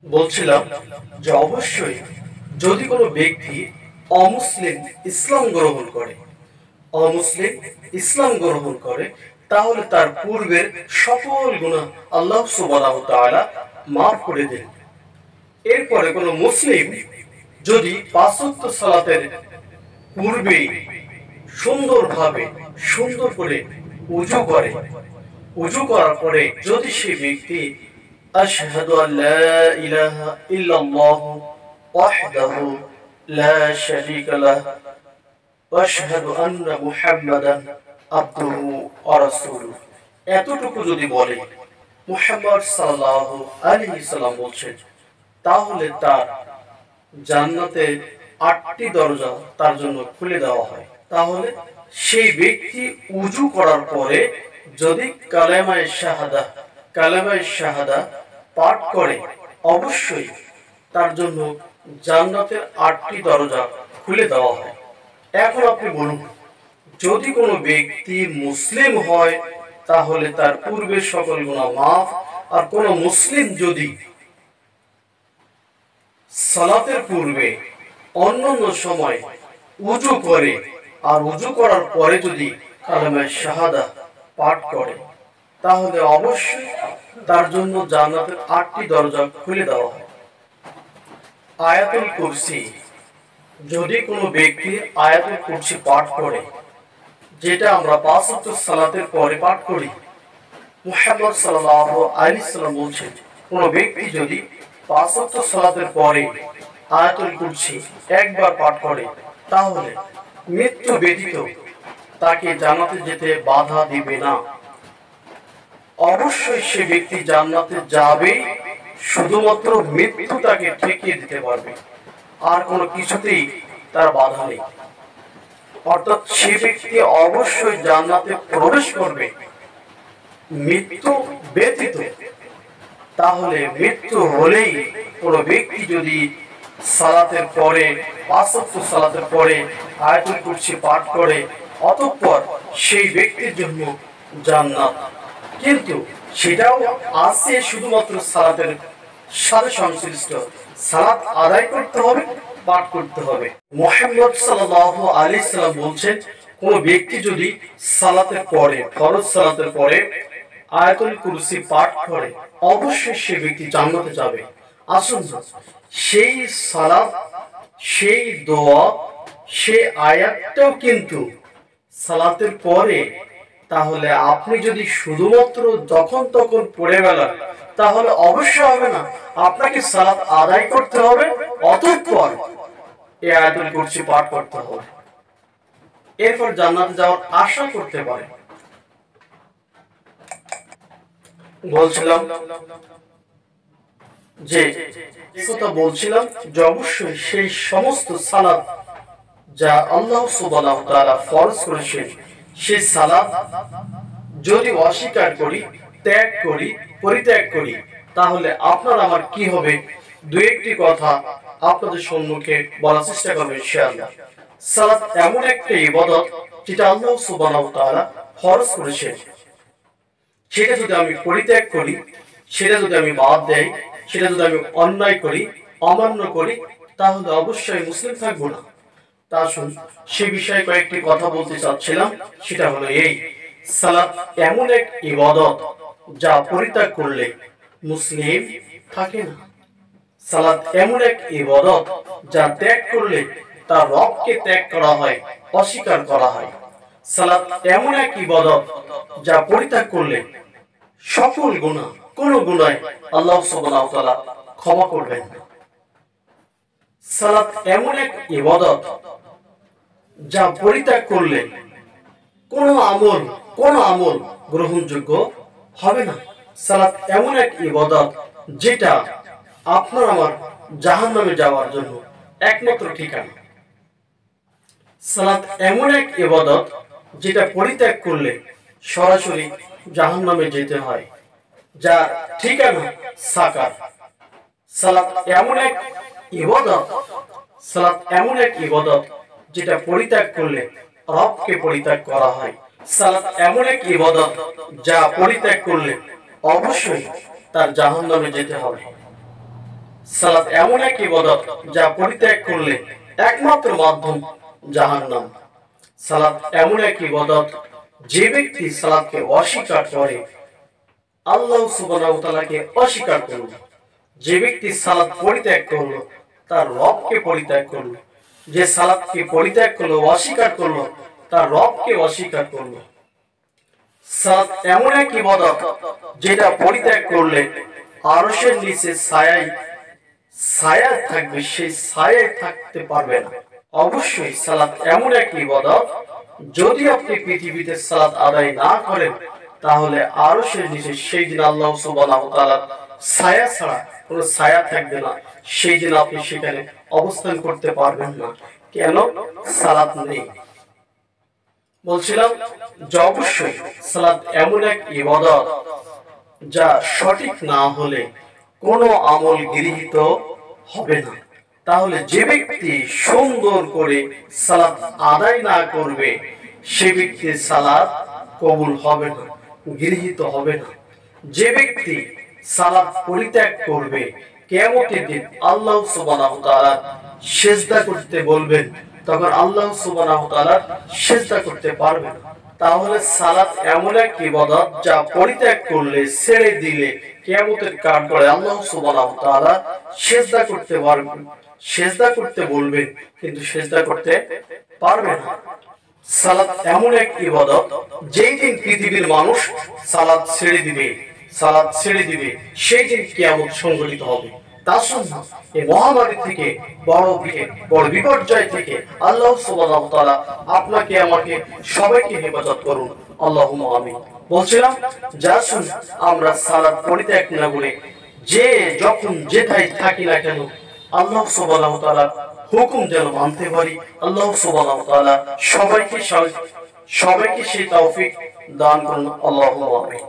বলছিলাম যে অবশ্যই যদি কোনো ব্যক্তি অমুসলিম ইসলাম গ্রহণ করে অমুসলিম ইসলাম গ্রহণ করে তাহলে তার পূর্বের সকল গুনাহ আল্লাহ সুবহানাহু ওয়া তাআলা মাফ করে দেন। এরপরে কোনো মুসলিম যদি পাঁচ ওয়াক্ত সালাতের পূর্বে সুন্দরভাবে সুন্দর করে উযু করে, উযু করার পরে যদি সে ব্যক্তি আশহাদু আল্লা ইলাহা ইল্লাল্লাহ ওয়াহদাহু লা শারীকা লাহ ওয়া আশহাদু আন্না মুহাম্মাদান আবদুহু ওয়া রাসূলুহু, এতটুকু যদি বলে, মুহাম্মদ সাল্লাল্লাহু আলাইহি সাল্লাম বলছেন, তাহলে তার জান্নাতে ৮টি দরজা তার জন্য খুলে দেওয়া হয়। তাহলে সেই ব্যক্তি উযু করার পরে যদি কালেমায়ে শাহাদা পাঠ করে অবশ্যই তার জন্য জান্নাতের ৮টি দরজা খুলে দেওয়া হয়। এখন আপনি বলুন, যদি কোনো ব্যক্তি মুসলিম হয় তাহলে তার পূর্বের সকল গুনাহ মাফ, আর কোনো মুসলিম যদি সালাতের পূর্বে অন্যান্য সময় উযু করে আর উযু করার পরে যদি কালেমায়ে শাহাদা পাঠ করে তাহলে অবশ্যই তার জন্য জান্নাতের ৮টি দরজা খুলে দেওয়া হয়। আয়াতুল কুরসি, যদি কোনো ব্যক্তি আয়াতুল কুরসি পাঠ করে, যেটা আমরা পাঁচ ওয়াক্ত সালাতের পরে পাঠ করি, মুহাম্মদ সাল্লাল্লাহু আলাইহি সাল্লাম বলছেন, কোনো ব্যক্তি যদি পাঁচ ওয়াক্ত সালাতের পরে আয়াতুল কুরসি একবার পাঠ করে তাহলে মৃত্যু ব্যতীত তাকে জান্নাতে যেতে বাধা দিবে না। অবশ্যই সে ব্যক্তি জান্নাতে যাবে, শুধুমাত্র মৃত্যু তাকে ঠেকিয়ে দিতে পারবে, আর কোনো কিছুতেই তার বাধা নেই। অর্থাৎ সে ব্যক্তি অবশ্যই জান্নাতে প্রবেশ করবে মৃত্যু ব্যতীত। তাহলে মৃত্যু হলেই কোনো ব্যক্তি যদি সালাতের পরে পাঁচ ওয়াক্ত সালাতের পরে আয়াতুল কুরসি পাঠ করে, অতঃপর সেই ব্যক্তির জন্য জান্নাত। কিন্তু সেটাও আছে শুধুমাত্র সালাতের সাথে সংশ্লিষ্ট, সালাত আদায় করতে হবে, পাঠ করতে হবে। মুহাম্মদ সাল্লাল্লাহু আলাইহি সাল্লাম বলছেন, কোন ব্যক্তি যদি সালাতের পরে, ফরজ সালাতের পরে আয়াতুল কুরসি পাঠ করে অবশ্যই সে ব্যক্তি জান্নাতে যাবে। আসুন সেই সালাত, সেই দোয়া, সেই আয়াতটাও কিন্তু সালাতের পরে, তাহলে আপনি যদি শুধুমাত্র যখন তখন পড়ে গেলেন তাহলে অবশ্যই হবে না, আপনাকে সালাত আদায় করতে হবে, অতঃপর এই আয়াতুল কুরসি পাঠ করতে হবে, এরপর জান্নাতে যাওয়ার আশা করতে পারে। বলছিলাম যে অবশ্যই সেই সমস্ত সালাত যা আল্লাহ সুবহানাহু ওয়া তাআলা ফরজ করেছেন, সেই সালাত যদি অস্বীকার করি, ত্যাগ করি, পরিত্যাগ করি, তাহলে আপনার আমার কি হবে, দুই একটি কথা আপনাদের সম্মুখে বলার চেষ্টা করব ইনশাআল্লাহ। সালাত এমন একটা ইবাদত যেটা আল্লাহ সুবহানাহু ওয়া তাআলা ফরজ করেছেন, সেটা যদি আমি পরিত্যাগ করি, সেটা যদি আমি বাদ দেই, সেটা যদি আমি অন্যায় করি, অমান্য করি, তাহলে অবশ্যই মুসলিম থাকবো না। তা শুন, সে বিষয়ে কয়েকটি কথা বলতে চাচ্ছিলাম। সেটা হলো এই, সালাত এমন এক ইবাদত যা পরিত্যাগ করলে মুসলিম থাকে না। সালাত এমন এক ইবাদত যা ত্যাগ করলে তার রবকে ত্যাগ করা হয়, অস্বীকার করা হয়। সালাত এমন এক ইবাদত যা পরিত্যাগ করলে সকল গুনাহ, কোন গুনাহ আল্লাহ সুবহানাহু ওয়া তাআলা ক্ষমা করবেন না। সালাত এমন এক ইবাদত যা পরিত্যাগ করলে কোন আমল গ্রহণযোগ্য হবে না। সালাত এমন এক ইবাদত যেটা আপনার আমার জাহান্নামে যাওয়ার জন্য একমাত্র ঠিকানা। সালাত এমন এক ইবাদত যেটা পরিত্যাগ করলে সরাসরি জাহান্নামে যেতে হয়, যা ঠিকানা সাকার। সালাত এমন এক ইবাদত যেটা পরিত্যাগ করলে রবকে পরিত্যাগ করা হয়। সালাত এমন এক ইবাদত যা পরিত্যাগ করলে অবশ্যই তার জাহান্নামে যেতে হবে। সালাত এমন এক ইবাদত যা পরিত্যাগ করলে একমাত্র মাধ্যম জাহান্নাম। সালাত এমন এক ইবাদত যে ব্যক্তি সালাতকে অস্বীকার করে আল্লাহ সুবহানাহু ওয়া তাআলাকে অস্বীকার করল। যে ব্যক্তি সালাত পরিত্যাগ করলো তার রবকে পরিত্যাগ করলো। যে সালাতকে পরিত্যাগ করলো অস্বীকার করলো তার রবকে অস্বীকার করলো। সালাত এমন এক ইবাদত যেটা পরিত্যাগ করলে আরশের নিচে ছায়া থাকবে, সেই ছায়ায় থাকতে পারবে না। অবশ্যই সালাত এমন এক ইবাদত যদি আপনি পৃথিবীতে সালাত আদায় না করেন তাহলে আরশের নিচে সেই দিন আল্লাহ সুবহানাহু ওয়া তাআলা ছায়া ছাড়া কোনো ছায়া থাকবে না। সেই দিন আপনি সেখানে অবস্থান করতে পারবেন না। কেন? সালাত নেই। বলছিলাম যে অবশ্যই সালাত এমন এক ইবাদত যা সঠিক না হলে কোনো আমল গৃহীত হবে না। তাহলে যে ব্যক্তি সুন্দর করে সালাত আদায় না করবে সে ব্যক্তির সালাত কবুল হবে না, গৃহীত হবে না। যে ব্যক্তি সালাত পরিত্যাগ করবে কিয়ামতের দিন আল্লাহ সুবহানাহু ওয়া তাআলা সিজদা করতে বলবেন, তখন আল্লাহ সুবহানাহু ওয়া তাআলা সিজদা করতে পারবেন। তাহলে সালাত এমন এক ইবাদত যা পরিত্যাগ করলে, ছেড়ে দিলে কিয়ামতের কাঠগড়ায় আল্লাহ সুবহানাহু ওয়া তাআলা সিজদা করতে পারবেন, সিজদা করতে বলবেন, কিন্তু সিজদা করতে পারবে না। সালাত এমন এক ইবাদত যেই দিন পৃথিবীর মানুষ সালাত ছেড়ে দিবে সেই দিন কিয়ামত সংঘটিত হবে। তার জন্য এই মহামারী থেকে বড় বিপর্যয় থেকে আল্লাহ সুবহানাহু ওয়া তাআলা আপনাকে আমাকে সবাইকে হেফাজত করুন, আল্লাহুম্মা আমিন। বলছিলাম যাসুন আমরা সালাত পরিত্যাগ না করে যে যখন যেথায় থাকি না কেন আল্লাহ সুবহানাহু ওয়া তাআলা হুকুম যেন মানতে পারি। আল্লাহ সুবহানাহু ওয়া তাআলা সবাইকে সেই তৌফিক দান করুন, আল্লাহুম্মা আমিন।